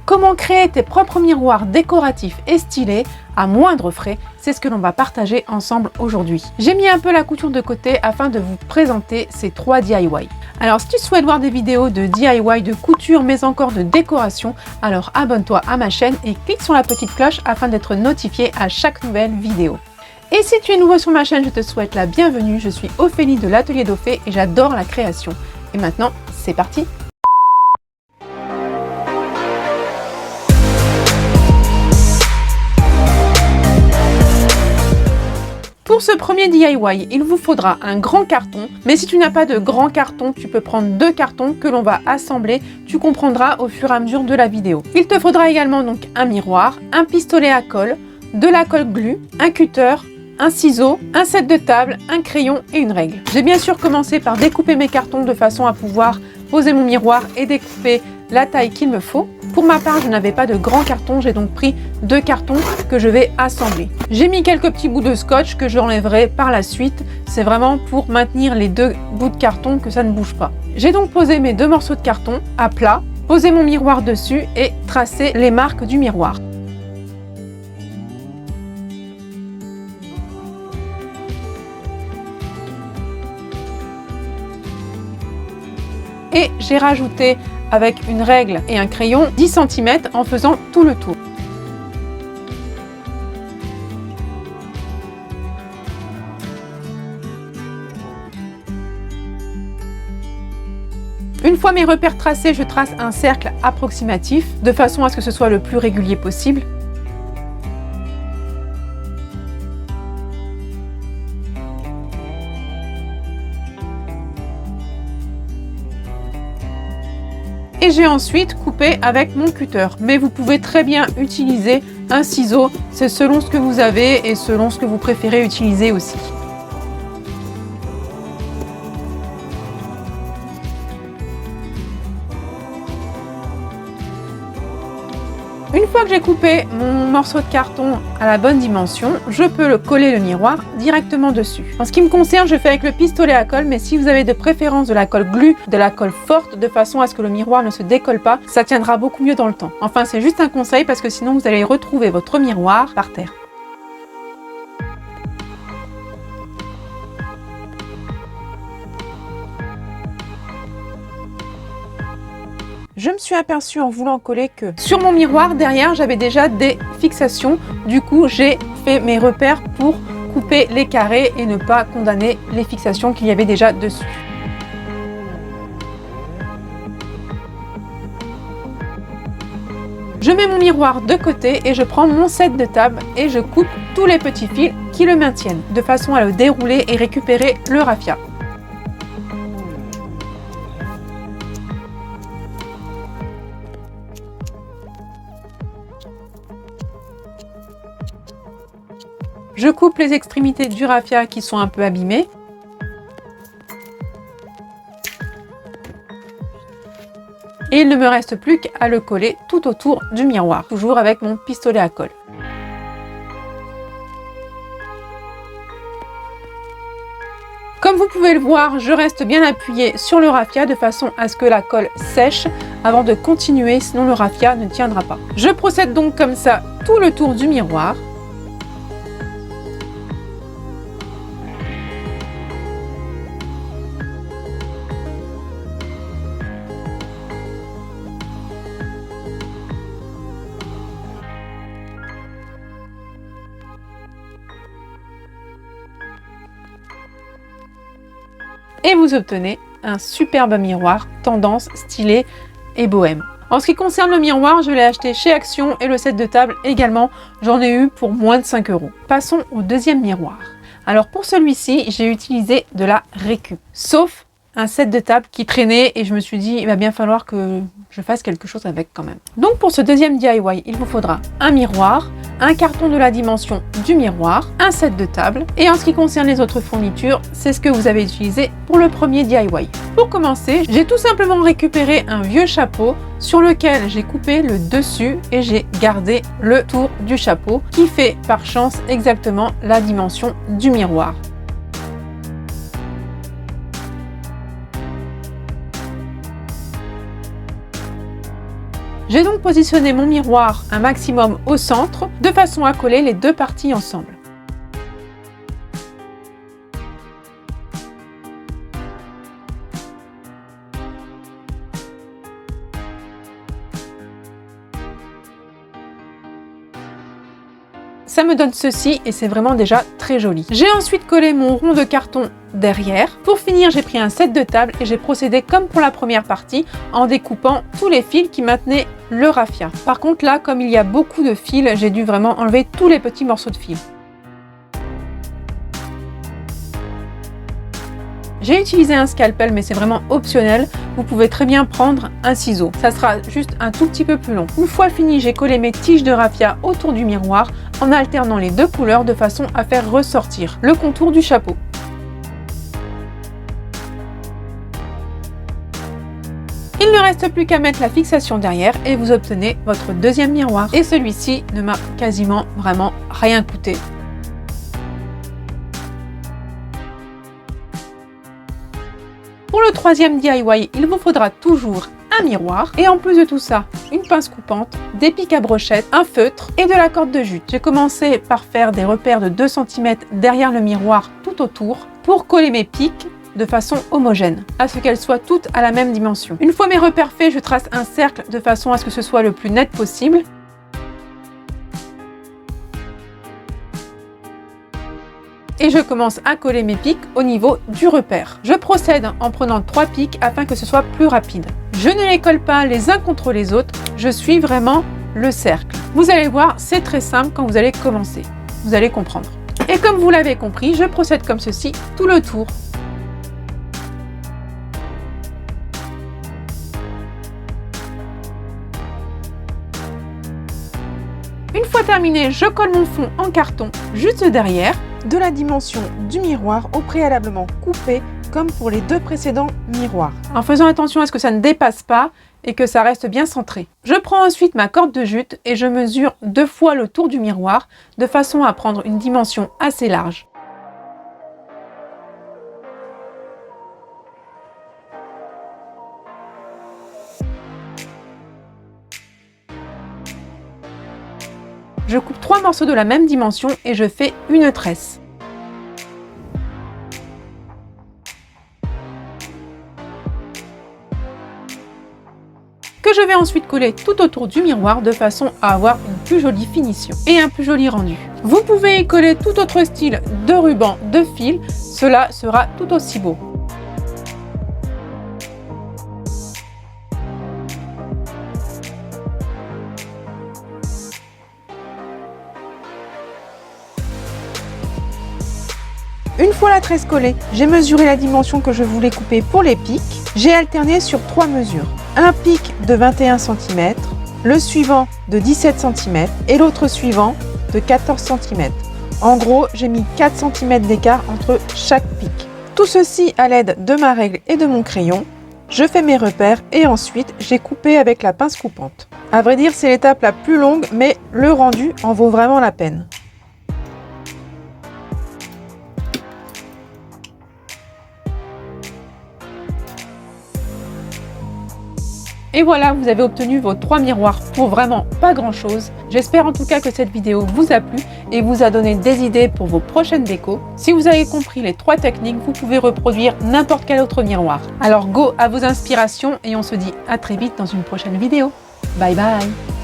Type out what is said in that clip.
Comment créer tes propres miroirs décoratifs et stylés à moindre frais, c'est ce que l'on va partager ensemble aujourd'hui. J'ai mis un peu la couture de côté afin de vous présenter ces 3 DIY. Alors si tu souhaites voir des vidéos de DIY, de couture mais encore de décoration, alors abonne-toi à ma chaîne et clique sur la petite cloche afin d'être notifié à chaque nouvelle vidéo. Et si tu es nouveau sur ma chaîne, je te souhaite la bienvenue. Je suis Ophélie de l'Atelier d'Ophé et j'adore la création. Et maintenant, c'est parti! Pour ce premier DIY, il vous faudra un grand carton, mais si tu n'as pas de grand carton, tu peux prendre 2 cartons que l'on va assembler, tu comprendras au fur et à mesure de la vidéo. Il te faudra également donc un miroir, un pistolet à colle, de la colle glue, un cutter, un ciseau, un set de table, un crayon et une règle. J'ai bien sûr commencé par découper mes cartons de façon à pouvoir poser mon miroir et découper la taille qu'il me faut. Pour ma part, je n'avais pas de grand carton, j'ai donc pris 2 cartons que je vais assembler. J'ai mis quelques petits bouts de scotch que j'enlèverai par la suite. C'est vraiment pour maintenir les 2 bouts de carton que ça ne bouge pas. J'ai donc posé mes 2 morceaux de carton à plat, posé mon miroir dessus et tracé les marques du miroir. Et j'ai rajouté avec une règle et un crayon 10 cm en faisant tout le tour. Une fois mes repères tracés, je trace un cercle approximatif de façon à ce que ce soit le plus régulier possible. Et j'ai ensuite coupé avec mon cutter. Mais vous pouvez très bien utiliser un ciseau, c'est selon ce que vous avez et selon ce que vous préférez utiliser aussi. Une fois que j'ai coupé mon morceau de carton à la bonne dimension, je peux coller le miroir directement dessus. En ce qui me concerne, je fais avec le pistolet à colle, mais si vous avez de préférence de la colle glue, de la colle forte, de façon à ce que le miroir ne se décolle pas, ça tiendra beaucoup mieux dans le temps. Enfin, c'est juste un conseil parce que sinon vous allez retrouver votre miroir par terre. Je me suis aperçue en voulant coller que sur mon miroir, derrière, j'avais déjà des fixations. Du coup, j'ai fait mes repères pour couper les carrés et ne pas condamner les fixations qu'il y avait déjà dessus. Je mets mon miroir de côté et je prends mon set de table et je coupe tous les petits fils qui le maintiennent, de façon à le dérouler et récupérer le raffia. Je coupe les extrémités du raffia qui sont un peu abîmées. Et il ne me reste plus qu'à le coller tout autour du miroir, toujours avec mon pistolet à colle. Comme vous pouvez le voir, je reste bien appuyée sur le raffia de façon à ce que la colle sèche avant de continuer, sinon le raffia ne tiendra pas. Je procède donc comme ça tout le tour du miroir. Et vous obtenez un superbe miroir tendance, stylé et bohème. En ce qui concerne le miroir, je l'ai acheté chez Action et le set de table également, j'en ai eu pour moins de 5 €. Passons au deuxième miroir. Alors pour celui-ci, j'ai utilisé de la récup, sauf un set de table qui traînait et je me suis dit il va bien falloir que je fasse quelque chose avec quand même. Donc pour ce deuxième DIY, il vous faudra un miroir, un carton de la dimension du miroir, un set de table et en ce qui concerne les autres fournitures, c'est ce que vous avez utilisé pour le premier DIY. Pour commencer, j'ai tout simplement récupéré un vieux chapeau sur lequel j'ai coupé le dessus et j'ai gardé le tour du chapeau qui fait par chance exactement la dimension du miroir. J'ai donc positionné mon miroir un maximum au centre, de façon à coller les deux parties ensemble. Ça me donne ceci et c'est vraiment déjà très joli. J'ai ensuite collé mon rond de carton derrière. Pour finir, j'ai pris un set de table et j'ai procédé comme pour la première partie en découpant tous les fils qui maintenaient le raffia. Par contre là, comme il y a beaucoup de fils, j'ai dû vraiment enlever tous les petits morceaux de fil. J'ai utilisé un scalpel mais c'est vraiment optionnel, vous pouvez très bien prendre un ciseau, ça sera juste un tout petit peu plus long. Une fois fini, j'ai collé mes tiges de raffia autour du miroir en alternant les deux couleurs de façon à faire ressortir le contour du chapeau. Il ne reste plus qu'à mettre la fixation derrière et vous obtenez votre deuxième miroir. Et celui-ci ne m'a quasiment vraiment rien coûté. Pour le troisième DIY, il vous faudra toujours un miroir et en plus de tout ça, une pince coupante, des pics à brochette, un feutre et de la corde de jute. J'ai commencé par faire des repères de 2 cm derrière le miroir tout autour pour coller mes pics de façon homogène, à ce qu'elles soient toutes à la même dimension. Une fois mes repères faits, je trace un cercle de façon à ce que ce soit le plus net possible. Et je commence à coller mes pics au niveau du repère. Je procède en prenant 3 pics afin que ce soit plus rapide. Je ne les colle pas les uns contre les autres, je suis vraiment le cercle. Vous allez voir, c'est très simple quand vous allez commencer. Vous allez comprendre. Et comme vous l'avez compris, je procède comme ceci tout le tour. Une fois terminé, je colle mon fond en carton juste derrière, de la dimension du miroir au préalablement coupé comme pour les deux précédents miroirs, en faisant attention à ce que ça ne dépasse pas et que ça reste bien centré. Je prends ensuite ma corde de jute et je mesure 2 fois le tour du miroir de façon à prendre une dimension assez large. Je coupe 3 morceaux de la même dimension et je fais une tresse. Que je vais ensuite coller tout autour du miroir de façon à avoir une plus jolie finition et un plus joli rendu. Vous pouvez y coller tout autre style de ruban, de fil, cela sera tout aussi beau. Une fois la tresse collée, j'ai mesuré la dimension que je voulais couper pour les pics. J'ai alterné sur 3 mesures. Un pic de 21 cm, le suivant de 17 cm et l'autre suivant de 14 cm. En gros, j'ai mis 4 cm d'écart entre chaque pic. Tout ceci à l'aide de ma règle et de mon crayon. Je fais mes repères et ensuite j'ai coupé avec la pince coupante. À vrai dire, c'est l'étape la plus longue, mais le rendu en vaut vraiment la peine. Et voilà, vous avez obtenu vos 3 miroirs pour vraiment pas grand chose. J'espère en tout cas que cette vidéo vous a plu et vous a donné des idées pour vos prochaines décos. Si vous avez compris les 3 techniques, vous pouvez reproduire n'importe quel autre miroir. Alors go à vos inspirations et on se dit à très vite dans une prochaine vidéo. Bye bye!